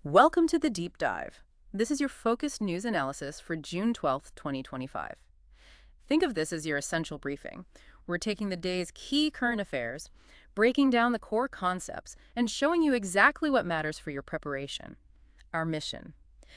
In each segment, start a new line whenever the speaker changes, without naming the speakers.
Welcome to the Deep Dive. This is your focused news analysis for June 12th, 2025. Think of this as your essential briefing. We're taking the day's key current affairs, breaking down the core concepts, and showing you exactly what matters for your preparation. Our mission: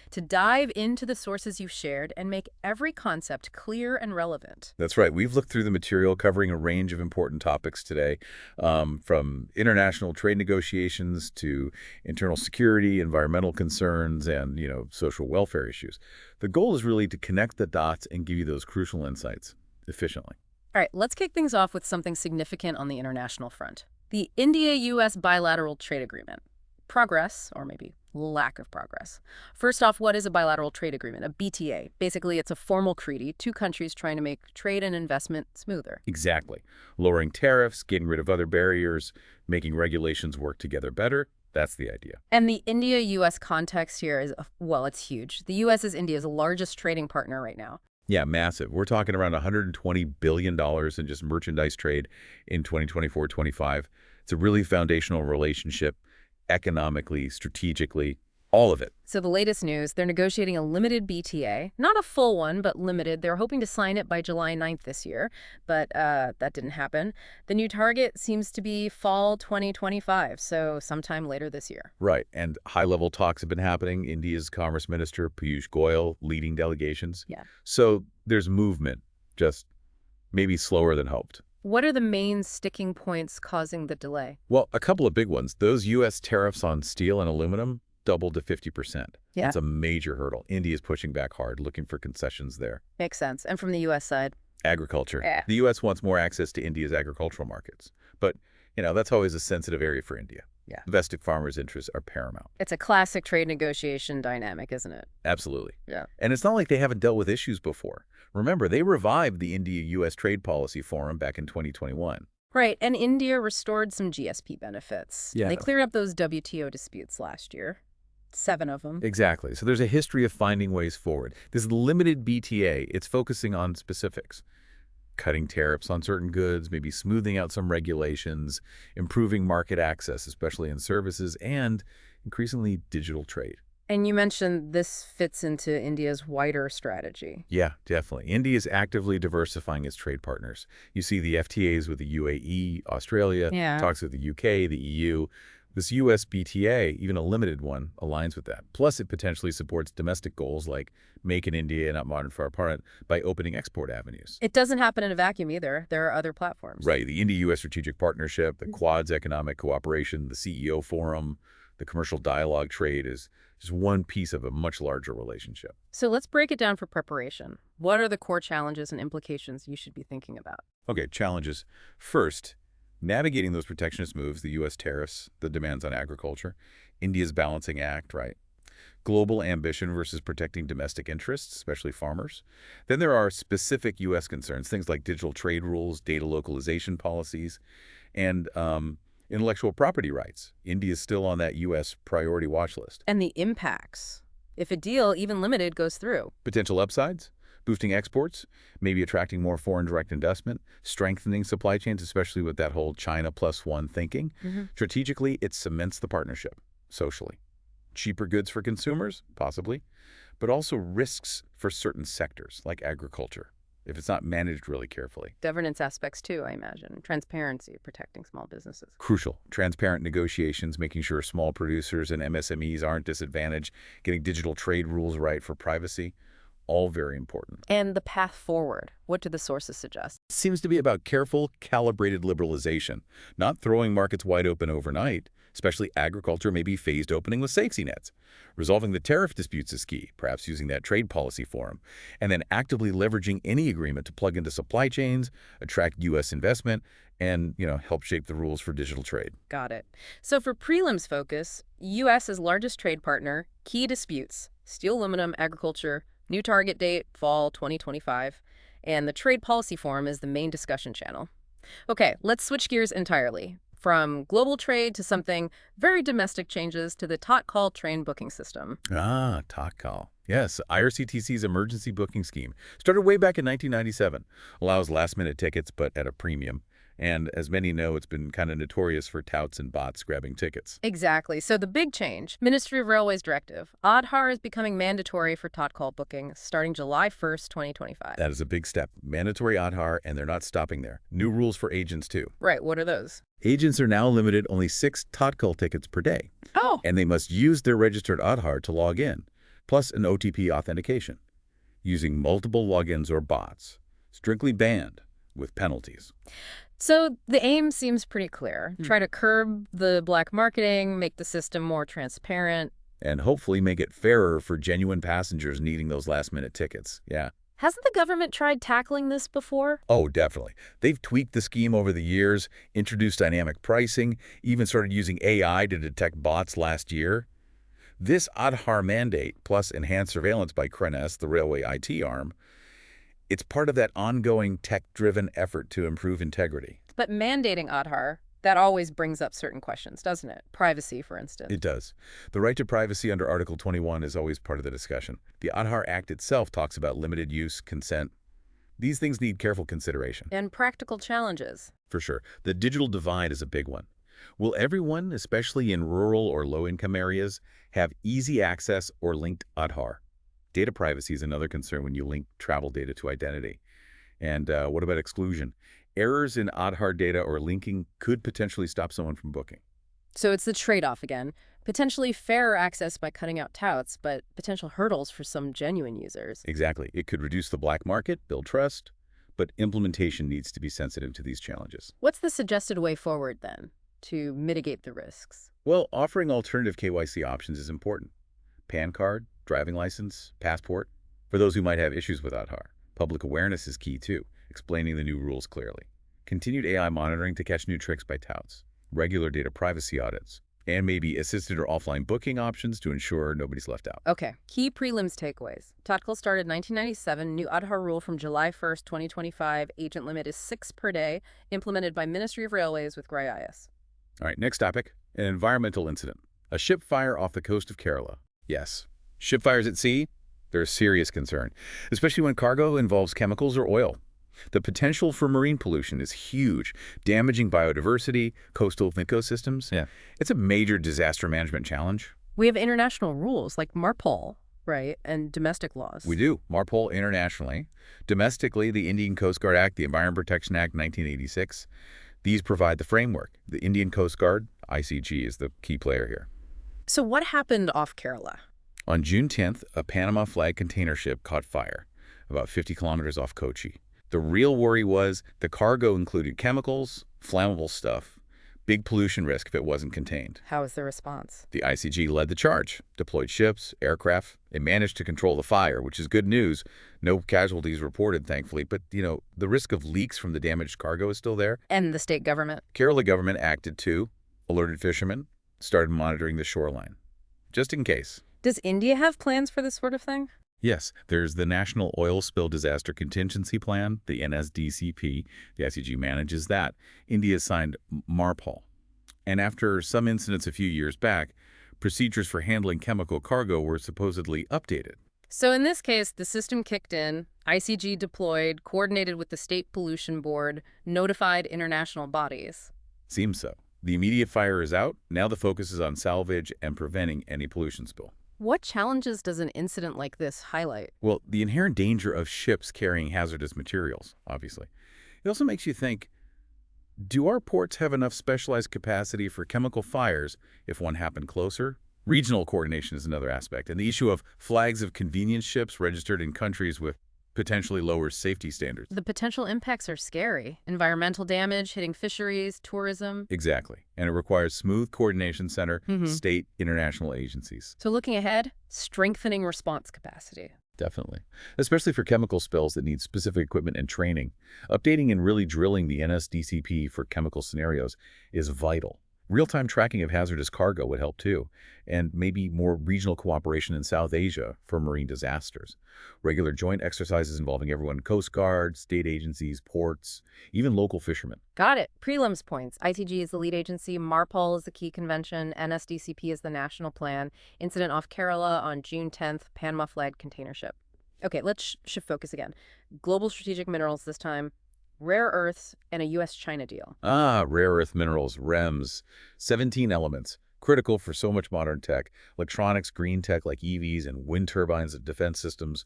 to dive into the sources you've shared and make every concept clear and relevant.
That's right. We've looked through the material covering a range of important topics today, from international trade negotiations to internal security, environmental concerns, and, social welfare issues. The goal is really to connect the dots and give you those crucial insights efficiently.
All right, let's kick things off with something significant on the international front. The India-U.S. bilateral trade agreement. Progress, or maybe lack of progress. First off, what is a bilateral trade agreement? A BTA. Basically, it's a formal treaty, two countries trying to make trade and investment smoother.
Exactly. Lowering tariffs, getting rid of other barriers, making regulations work together better. That's the idea.
And the India-U.S. context here is, well, it's huge. The U.S. is India's largest trading partner right now.
Yeah, massive. We're talking around $120 billion in just merchandise trade in 2024-25. It's a really foundational relationship, economically, strategically, all of it.
So the latest news, they're negotiating a limited BTA. Not a full one, but limited. They're hoping to sign it by July 9th this year, but that didn't happen. The new target seems to be fall 2025, so sometime later this year.
Right, and high-level talks have been happening. India's Commerce Minister, Piyush Goyal, leading delegations.
Yeah.
So there's movement, just maybe slower than hoped.
What are the main sticking points causing the delay?
Well, a couple of big ones. Those U.S. tariffs on steel and aluminum doubled to 50%.
Yeah.
That's a major hurdle. India is pushing back hard, looking for concessions there.
Makes sense. And from the U.S. side?
Agriculture.
Yeah.
The U.S. wants more access to India's agricultural markets. But, that's always a sensitive area for India.
Yeah.
Domestic farmers' interests are paramount.
It's a classic trade negotiation dynamic, isn't it?
Absolutely.
Yeah.
And it's not like they haven't dealt with issues before. Remember, they revived the India-U.S. Trade Policy Forum back in 2021.
Right, and India restored some GSP benefits.
Yeah.
They cleared up those WTO disputes last year. 7 of them.
Exactly. So there's a history of finding ways forward. This limited BTA, it's focusing on specifics. Cutting tariffs on certain goods, maybe smoothing out some regulations, improving market access, especially in services, and increasingly digital trade.
And you mentioned this fits into India's wider strategy.
Yeah, definitely. India is actively diversifying its trade partners. You see the FTAs with the UAE, Australia,
Yeah.
talks with the UK, the EU. This US BTA, even a limited one, aligns with that. Plus, it potentially supports domestic goals like Make in India, not modern for our part, by opening export avenues.
It doesn't happen in a vacuum either. There are other platforms.
Right. The India-US Strategic Partnership, the Quad's Economic Cooperation, the CEO Forum, the Commercial Dialogue Trade is just one piece of a much larger relationship.
So let's break it down for preparation. What are the core challenges and implications you should be thinking about?
Okay, challenges. First, navigating those protectionist moves, the U.S. tariffs, the demands on agriculture, India's balancing act, right? Global ambition versus protecting domestic interests, especially farmers. Then there are specific U.S. concerns, things like digital trade rules, data localization policies, and intellectual property rights. India is still on that U.S. priority watch list.
And the impacts. If a deal, even limited, goes through.
Potential upsides, boosting exports, maybe attracting more foreign direct investment, strengthening supply chains, especially with that whole China plus one thinking. Strategically, it cements the partnership, socially. Cheaper goods for consumers, possibly, but also risks for certain sectors, like agriculture, if it's not managed really carefully.
Governance aspects too, I imagine. Transparency, protecting small businesses.
Crucial. Transparent negotiations, making sure small producers and MSMEs aren't disadvantaged, getting digital trade rules right for privacy, all very important.
And the path forward. What do the sources suggest?
Seems to be about careful, calibrated liberalization, not throwing markets wide open overnight, especially agriculture may be phased opening with safety nets. Resolving the tariff disputes is key, perhaps using that trade policy forum, and then actively leveraging any agreement to plug into supply chains, attract U.S. investment, and, help shape the rules for digital trade.
Got it. So for prelims focus, U.S.'s largest trade partner, key disputes, steel, aluminum, agriculture, new target date, fall 2025, and the trade policy forum is the main discussion channel. Okay, let's switch gears entirely. From global trade to something very domestic changes to the Totcall train booking system.
Ah, Totcall. Yes, IRCTC's emergency booking scheme started way back in 1997. Allows last-minute tickets, but at a premium. And as many know, it's been kind of notorious for touts and bots grabbing tickets.
Exactly. So the big change, Ministry of Railways directive. Aadhaar is becoming mandatory for tot call bookings starting July 1st, 2025.
That is a big step. Mandatory Aadhaar, and they're not stopping there. New rules for agents, too.
Right. What are those?
Agents are now limited only 6 tot call tickets per day.
Oh.
And they must use their registered Aadhaar to log in, plus an OTP authentication. Using multiple logins or bots. Strictly banned, with penalties.
So the aim seems pretty clear. Try to curb the black marketing, make the system more transparent.
And hopefully make it fairer for genuine passengers needing those last-minute tickets. Yeah.
Hasn't the government tried tackling this before?
Oh, definitely. They've tweaked the scheme over the years, introduced dynamic pricing, even started using AI to detect bots last year. This Aadhaar mandate, plus enhanced surveillance by CRENES, the railway IT arm, it's part of that ongoing tech-driven effort to improve integrity.
But mandating Aadhaar, that always brings up certain questions, doesn't it? Privacy, for instance.
It does. The right to privacy under Article 21 is always part of the discussion. The Aadhaar Act itself talks about limited use, consent. These things need careful consideration.
And practical challenges.
For sure. The digital divide is a big one. Will everyone, especially in rural or low-income areas, have easy access or linked Aadhaar? Data privacy is another concern when you link travel data to identity. And what about exclusion? Errors in Aadhaar data or linking could potentially stop someone from booking.
So it's the trade-off again. Potentially fairer access by cutting out touts, but potential hurdles for some genuine users.
Exactly. It could reduce the black market, build trust, but implementation needs to be sensitive to these challenges.
What's the suggested way forward, then, to mitigate the risks?
Well, offering alternative KYC options is important. PAN card, driving license, passport. For those who might have issues with Aadhaar, public awareness is key too, explaining the new rules clearly. Continued AI monitoring to catch new tricks by touts, regular data privacy audits, and maybe assisted or offline booking options to ensure nobody's left out.
Okay, key prelims takeaways. Totcal started 1997, new Aadhaar rule from July 1st, 2025. Agent limit is 6 per day, implemented by Ministry of Railways with GRIIS.
All right, next topic, an environmental incident. A ship fire off the coast of Kerala. Yes, ship fires at sea, they're a serious concern, especially when cargo involves chemicals or oil. The potential for marine pollution is huge, damaging biodiversity, coastal ecosystems. Yeah. It's a major disaster management challenge.
We have international rules like MARPOL, right, and domestic laws.
We do. MARPOL internationally. Domestically, the Indian Coast Guard Act, the Environment Protection Act, 1986. These provide the framework. The Indian Coast Guard, ICG, is the key player here.
So what happened off Kerala?
On June 10th, a Panama flag container ship caught fire, about 50 kilometers off Kochi. The real worry was the cargo included chemicals, flammable stuff, big pollution risk if it wasn't contained.
How was the response?
The ICG led the charge, deployed ships, aircraft. It managed to control the fire, which is good news. No casualties reported, thankfully, but, the risk of leaks from the damaged cargo is still there.
And the state government?
Kerala government acted too, alerted fishermen, started monitoring the shoreline, just in case.
Does India have plans for this sort of thing?
Yes, there's the National Oil Spill Disaster Contingency Plan, the NSDCP. The ICG manages that. India signed MARPOL. And after some incidents a few years back, procedures for handling chemical cargo were supposedly updated.
So in this case, the system kicked in, ICG deployed, coordinated with the State Pollution Board, notified international bodies.
Seems so. The immediate fire is out. Now the focus is on salvage and preventing any pollution spill.
What challenges does an incident like this highlight?
Well, the inherent danger of ships carrying hazardous materials, obviously. It also makes you think, do our ports have enough specialized capacity for chemical fires if one happened closer? Regional coordination is another aspect, and the issue of flags of convenience ships registered in countries with potentially lower safety standards.
The potential impacts are scary. Environmental damage, hitting fisheries, tourism.
Exactly. And it requires smooth coordination center, state, international agencies.
So looking ahead, strengthening response capacity.
Definitely. Especially for chemical spills that need specific equipment and training. Updating and really drilling the NSDCP for chemical scenarios is vital. Real-time tracking of hazardous cargo would help too, and maybe more regional cooperation in South Asia for marine disasters. Regular joint exercises involving everyone, Coast Guard, state agencies, ports, even local fishermen.
Got it. Prelims points. ICG is the lead agency, MARPOL is the key convention, NSDCP is the national plan, incident off Kerala on June 10th, Panama flag container ship. Okay, let's shift focus again. Global strategic minerals this time. rare earths, and a U.S.-China deal.
Ah, rare earth minerals, REMs, 17 elements, critical for so much modern tech, electronics, green tech like EVs and wind turbines and defense systems.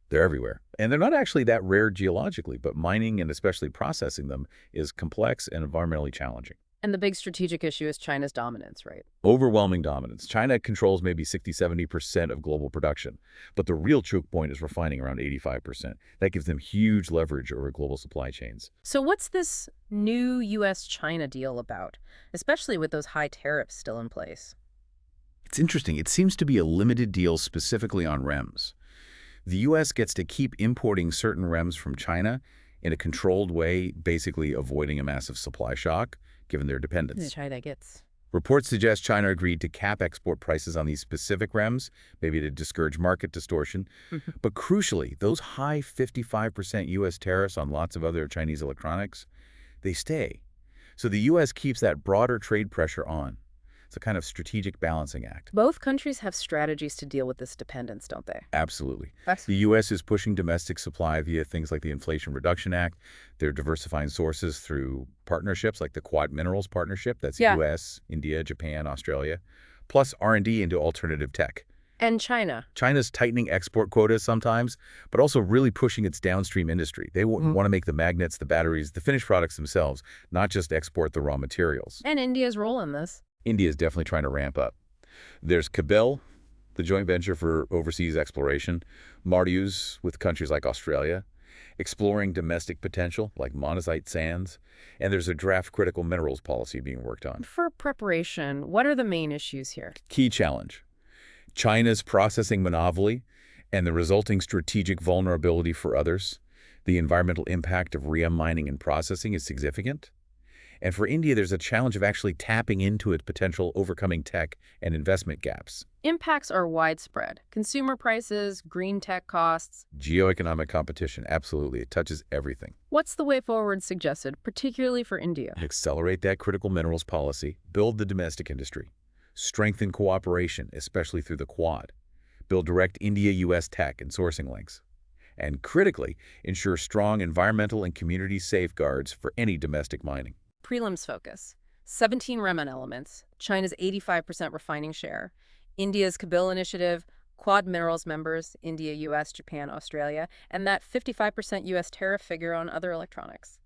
They're everywhere. And they're not actually that rare geologically, but mining and especially processing them is complex and environmentally challenging.
And the big strategic issue is China's dominance, right?
Overwhelming dominance. China controls maybe 60–70% of global production, but the real choke point is refining around 85%. That gives them huge leverage over global supply chains.
So what's this new U.S.-China deal about, especially with those high tariffs still in place?
It's interesting. It seems to be a limited deal specifically on REMs. The U.S. gets to keep importing certain REMs from China in a controlled way, basically avoiding a massive supply shock, given their dependence.
China gets.
Reports suggest China agreed to cap export prices on these specific REMs, maybe to discourage market distortion. But crucially, those high 55% U.S. tariffs on lots of other Chinese electronics, they stay. So the U.S. keeps that broader trade pressure on. It's a kind of strategic balancing act.
Both countries have strategies to deal with this dependence, don't they?
Absolutely. The U.S. is pushing domestic supply via things like the Inflation Reduction Act. They're diversifying sources through partnerships like the Quad Minerals Partnership. That's U.S., India, Japan, Australia, plus R&D into alternative tech.
And China.
China's tightening export quotas sometimes, but also really pushing its downstream industry. They want to make the magnets, the batteries, the finished products themselves, not just export the raw materials.
And India's role in this.
India is definitely trying to ramp up. There's CABIL, the joint venture for overseas exploration, MARDIUs with countries like Australia, exploring domestic potential like monazite sands, and there's a draft critical minerals policy being worked on.
For preparation, what are the main issues here?
Key challenge: China's processing monopoly and the resulting strategic vulnerability for others. The environmental impact of REM mining and processing is significant. And for India, there's a challenge of actually tapping into its potential, overcoming tech and investment gaps.
Impacts are widespread. Consumer prices, green tech costs.
Geoeconomic competition, absolutely. It touches everything.
What's the way forward suggested, particularly for India?
Accelerate that critical minerals policy, build the domestic industry, strengthen cooperation, especially through the Quad, build direct India-U.S. tech and sourcing links, and critically, ensure strong environmental and community safeguards for any domestic mining.
Prelims focus: 17 REMN elements, China's 85% refining share, India's CABIL initiative, Quad Minerals members, India, U.S., Japan, Australia, and that 55% U.S. tariff figure on other electronics.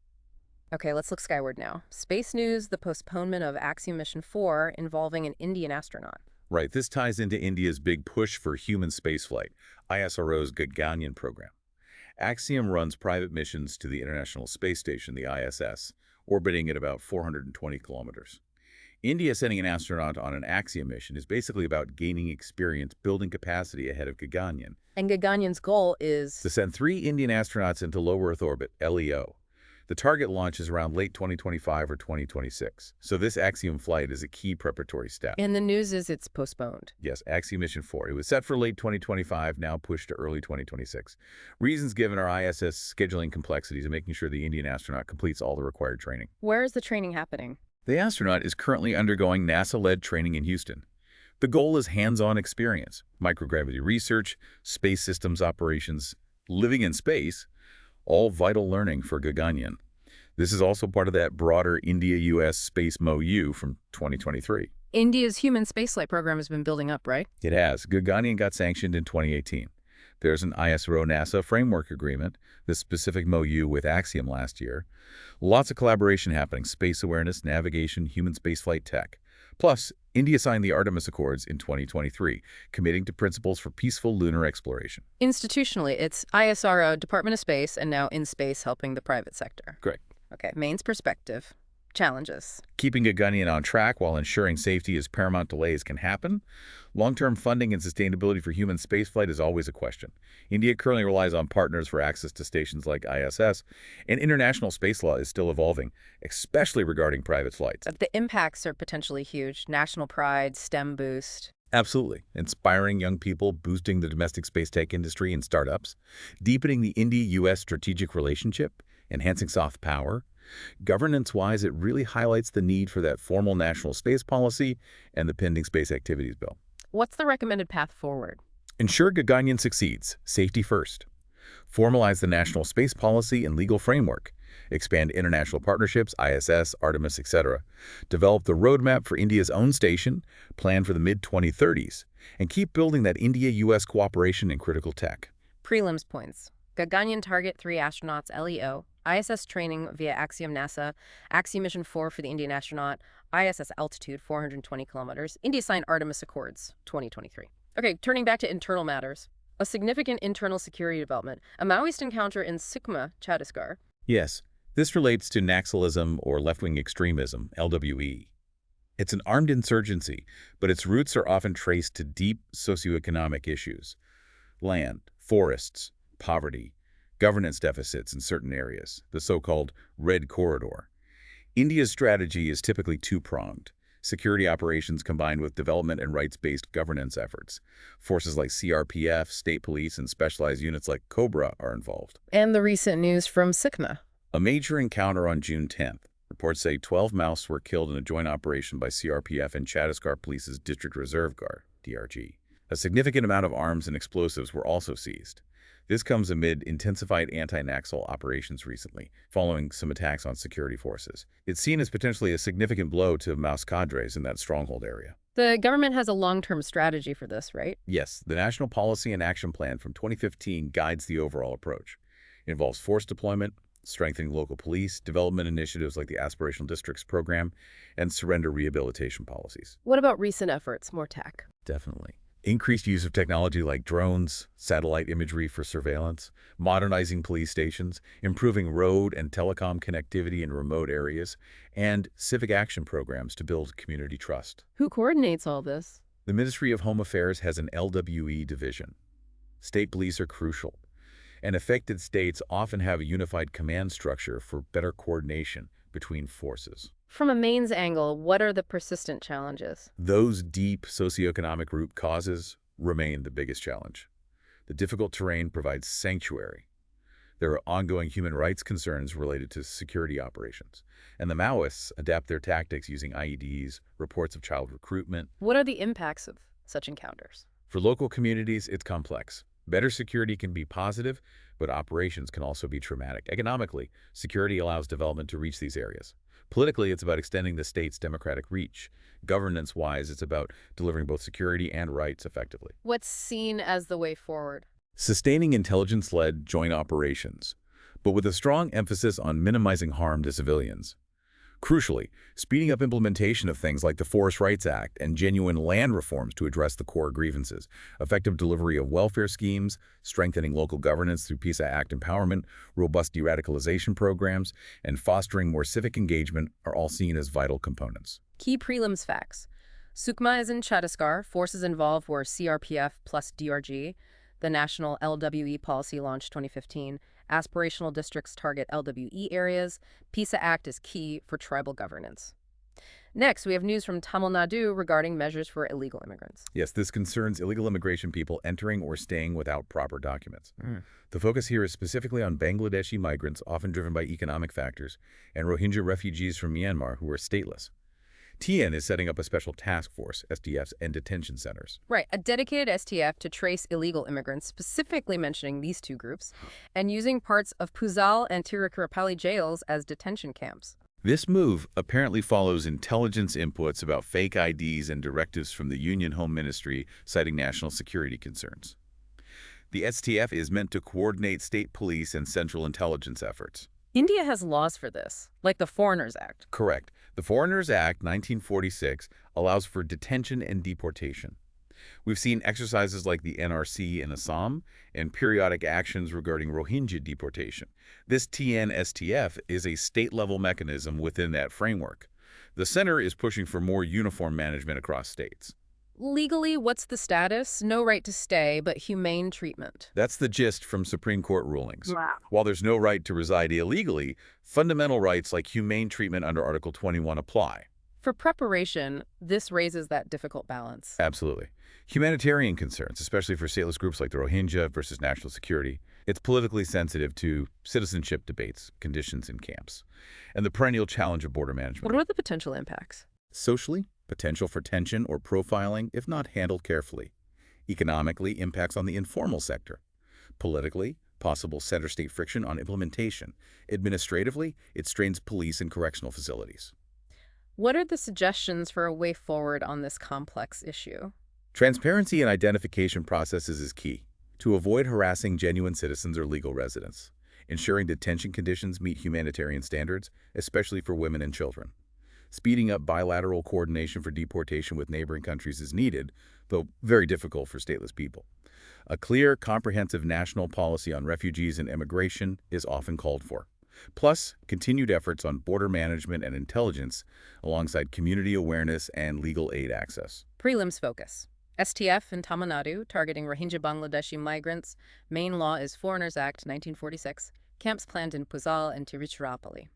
Okay, let's look skyward now. Space news: the postponement of Axiom Mission 4 involving an Indian astronaut.
Right, this ties into India's big push for human spaceflight, ISRO's Gaganyaan program. Axiom runs private missions to the International Space Station, the ISS, orbiting at about 420 kilometers. India sending an astronaut on an Axiom mission is basically about gaining experience, building capacity ahead of Gaganyaan.
And Gaganyaan's goal is
to send 3 Indian astronauts into low Earth orbit, LEO. The target launch is around late 2025 or 2026. So this Axiom flight is a key preparatory step.
And the news is it's postponed.
Yes, Axiom Mission 4. It was set for late 2025, now pushed to early 2026. Reasons given are ISS scheduling complexities and making sure the Indian astronaut completes all the required training.
Where is the training happening?
The astronaut is currently undergoing NASA-led training in Houston. The goal is hands-on experience, microgravity research, space systems operations, living in space, all vital learning for Gaganyaan. This is also part of that broader India-U.S. Space MOU from 2023.
India's human spaceflight program has been building up, right?
It has. Gaganyaan got sanctioned in 2018. There's an ISRO-NASA framework agreement, this specific MOU with Axiom last year. Lots of collaboration happening: space awareness, navigation, human spaceflight tech. Plus, India signed the Artemis Accords in 2023, committing to principles for peaceful lunar exploration.
Institutionally, it's ISRO, Department of Space, and now in space helping the private sector.
Correct.
Okay, Maine's perspective. Challenges.
Keeping Gaganyaan on track while ensuring safety as paramount. Delays can happen. Long-term funding and sustainability for human spaceflight is always a question. India currently relies on partners for access to stations like ISS, and international space law is still evolving, especially regarding private flights.
The impacts are potentially huge. National pride, STEM boost.
Absolutely. Inspiring young people, boosting the domestic space tech industry and startups, deepening the India-U.S. strategic relationship, enhancing soft power. Governance-wise, it really highlights the need for that formal national space policy and the pending space activities bill.
What's the recommended path forward?
Ensure Gaganyaan succeeds, safety first. Formalize the national space policy and legal framework. expand international partnerships, ISS, Artemis, etc., develop the roadmap for India's own station, plan for the mid-2030s, and keep building that India-US cooperation in critical tech.
Prelims points. Gaganyaan Target 3 astronauts LEO, ISS training via Axiom NASA, Axiom Mission 4 for the Indian astronaut, ISS altitude 420 kilometers, India signed Artemis Accords 2023. Okay, turning back to internal matters. A significant internal security development, a Maoist encounter in Sukhma, Chhattisgarh.
Yes, this relates to Naxalism or left-wing extremism, LWE. It's an armed insurgency, but its roots are often traced to deep socioeconomic issues. Land, forests, poverty, governance deficits in certain areas, the so-called Red Corridor. India's strategy is typically two-pronged. Security operations combined with development and rights-based governance efforts. Forces like CRPF, state police, and specialized units like Cobra are involved.
And the recent news from Sukhma.
A major encounter on June 10th. Reports say 12 Maoists were killed in a joint operation by CRPF and Chhattisgarh Police's District Reserve Guard, DRG. A significant amount of arms and explosives were also seized. This comes amid intensified anti-Naxal operations recently, following some attacks on security forces. It's seen as potentially a significant blow to Maoist cadres in that stronghold area.
The government has a long-term strategy for this, right?
Yes, the National Policy and Action Plan from 2015 guides the overall approach. It involves force deployment, strengthening local police, development initiatives like the Aspirational Districts Program, and surrender rehabilitation policies.
What about recent efforts, more tech?
Definitely. Increased use of technology like drones, satellite imagery for surveillance, modernizing police stations, improving road and telecom connectivity in remote areas, and civic action programs to build community trust.
Who coordinates all this?
The Ministry of Home Affairs has an LWE division. State police are crucial, and affected states often have a unified command structure for better coordination between forces.
From a mains angle, what are the persistent challenges?
Those deep socioeconomic root causes remain the biggest challenge. The difficult terrain provides sanctuary. There are ongoing human rights concerns related to security operations, and the Maoists adapt their tactics using IEDs, reports of child recruitment.
What are the impacts of such encounters?
For local communities, it's complex. Better security can be positive, but operations can also be traumatic. Economically, security allows development to reach these areas. Politically, it's about extending the state's democratic reach. Governance-wise, it's about delivering both security and rights effectively.
What's seen as the way forward?
Sustaining intelligence-led joint operations, but with a strong emphasis on minimizing harm to civilians. Crucially, speeding up implementation of things like the Forest Rights Act and genuine land reforms to address the core grievances, effective delivery of welfare schemes, strengthening local governance through PISA Act empowerment, robust de-radicalization programs, and fostering more civic engagement are all seen as vital components.
Key prelims facts. Sukhma is in Chhattisgarh. Forces involved were CRPF plus DRG. The National LWE policy launched 2015. Aspirational districts target LWE areas. PISA Act is key for tribal governance. Next, we have news from Tamil Nadu regarding measures for illegal immigrants.
Yes, this concerns illegal immigration people entering or staying without proper documents. The focus here is specifically on Bangladeshi migrants, often driven by economic factors, and Rohingya refugees from Myanmar who are stateless. TN is setting up a special task force, STFs, and detention centers.
Right, a dedicated STF to trace illegal immigrants, specifically mentioning these two groups, and using parts of Puzal and Tiruchirappalli jails as detention camps.
This move apparently follows intelligence inputs about fake IDs and directives from the Union Home Ministry citing national security concerns. The STF is meant to coordinate state police and central intelligence efforts.
India has laws for this, like the Foreigners Act.
Correct. The Foreigners Act, 1946, allows for detention and deportation. We've seen exercises like the NRC in Assam and periodic actions regarding Rohingya deportation. This TN-STF is a state-level mechanism within that framework. The center is pushing for more uniform management across states.
Legally, what's the status? No right to stay, but humane treatment.
That's the gist from Supreme Court rulings.
Wow.
While there's no right to reside illegally, fundamental rights like humane treatment under Article 21 apply.
For preparation, this raises that difficult balance.
Absolutely. Humanitarian concerns, especially for stateless groups like the Rohingya versus national security. It's politically sensitive to citizenship debates, conditions in camps, and the perennial challenge of border management.
What are the potential impacts?
Socially, potential for tension or profiling if not handled carefully. Economically, impacts on the informal sector. Politically, possible center-state friction on implementation. Administratively, it strains police and correctional facilities.
What are the suggestions for a way forward on this complex issue?
Transparency in identification processes is key to avoid harassing genuine citizens or legal residents. Ensuring detention conditions meet humanitarian standards, especially for women and children. Speeding up bilateral coordination for deportation with neighboring countries is needed, though very difficult for stateless people. A clear, comprehensive national policy on refugees and immigration is often called for. Plus, continued efforts on border management and intelligence alongside community awareness and legal aid access.
Prelims focus. STF in Tamil Nadu, targeting Rohingya Bangladeshi migrants. Main law is Foreigners Act 1946. Camps planned in Puzal and Tiruchirappalli.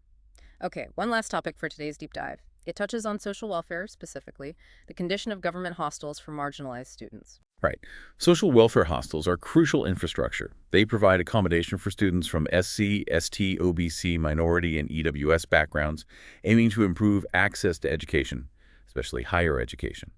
Okay, one last topic for today's deep dive. It touches on social welfare, specifically the condition of government hostels for marginalized students.
Right. Social welfare hostels are crucial infrastructure. They provide accommodation for students from SC, ST, OBC, minority, and EWS backgrounds, aiming to improve access to education, especially higher education.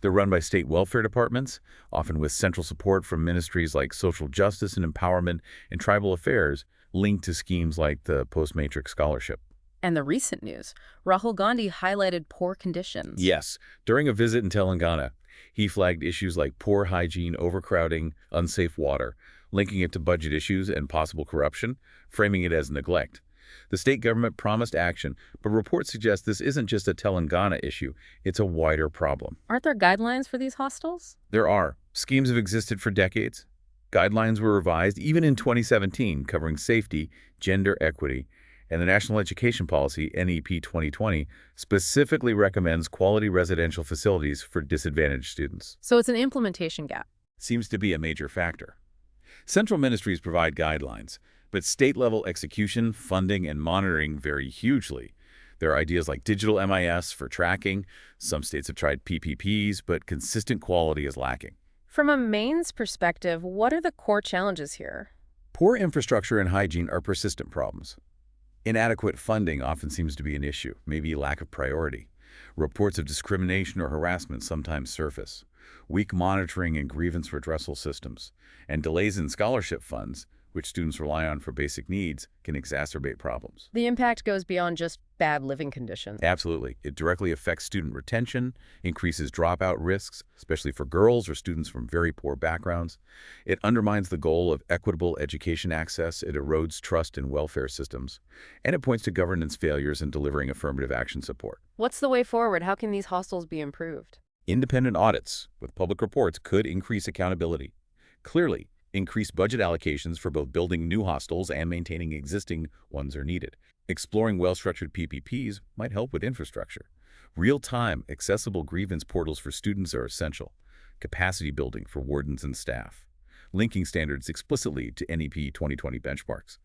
They're run by state welfare departments, often with central support from ministries like Social Justice and Empowerment and Tribal Affairs, linked to schemes like the Postmatrix Scholarship.
And the recent news, Rahul Gandhi highlighted poor conditions.
Yes, during a visit in Telangana, he flagged issues like poor hygiene, overcrowding, unsafe water, linking it to budget issues and possible corruption, framing it as neglect. The state government promised action, but reports suggest this isn't just a Telangana issue, it's a wider problem.
Aren't there guidelines for these hostels?
There are. Schemes have existed for decades. Guidelines were revised even in 2017, covering safety, gender equity, and the National Education Policy, NEP 2020, specifically recommends quality residential facilities for disadvantaged students.
So it's an implementation gap.
Seems to be a major factor. Central ministries provide guidelines, but state-level execution, funding, and monitoring vary hugely. There are ideas like digital MIS for tracking. Some states have tried PPPs, but consistent quality is lacking.
From a Maine's perspective, what are the core challenges here?
Poor infrastructure and hygiene are persistent problems. Inadequate funding often seems to be an issue, maybe lack of priority. Reports of discrimination or harassment sometimes surface. Weak monitoring and grievance redressal systems, and delays in scholarship funds, which students rely on for basic needs, can exacerbate problems.
The impact goes beyond just bad living conditions.
Absolutely. It directly affects student retention, increases dropout risks, especially for girls or students from very poor backgrounds. It undermines the goal of equitable education access. It erodes trust in welfare systems. And it points to governance failures in delivering affirmative action support.
What's the way forward? How can these hostels be improved?
Independent audits with public reports could increase accountability. Clearly, increased budget allocations for both building new hostels and maintaining existing ones are needed. Exploring well-structured PPPs might help with infrastructure. Real-time, accessible grievance portals for students are essential. Capacity building for wardens and staff. Linking standards explicitly to NEP 2020 benchmarks.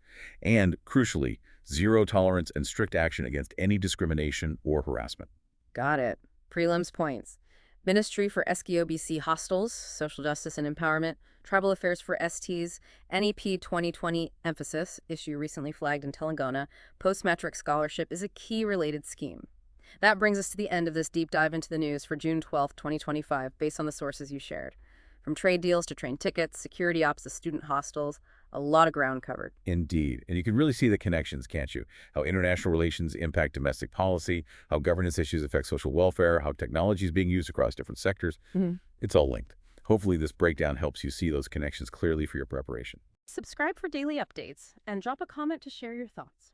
And, crucially, zero tolerance and strict action against any discrimination or harassment.
Got it. Prelims points. Ministry for SKOBC Hostels, Social Justice and Empowerment, Tribal Affairs for STs, NEP 2020 emphasis, issue recently flagged in Telangana, Postmatrix Scholarship is a key related scheme. That brings us to the end of this deep dive into the news for June 12, 2025, based on the sources you shared. From trade deals to train tickets, security ops to student hostels, a lot of ground covered.
Indeed. And you can really see the connections, can't you? How international relations impact domestic policy, how governance issues affect social welfare, how technology is being used across different sectors. It's all linked. Hopefully this breakdown helps you see those connections clearly for your preparation.
Subscribe for daily updates and drop a comment to share your thoughts.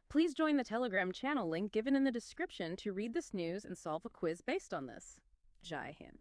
Please join the Telegram channel link given in the description to read this news and solve a quiz based on this. Jai Hind.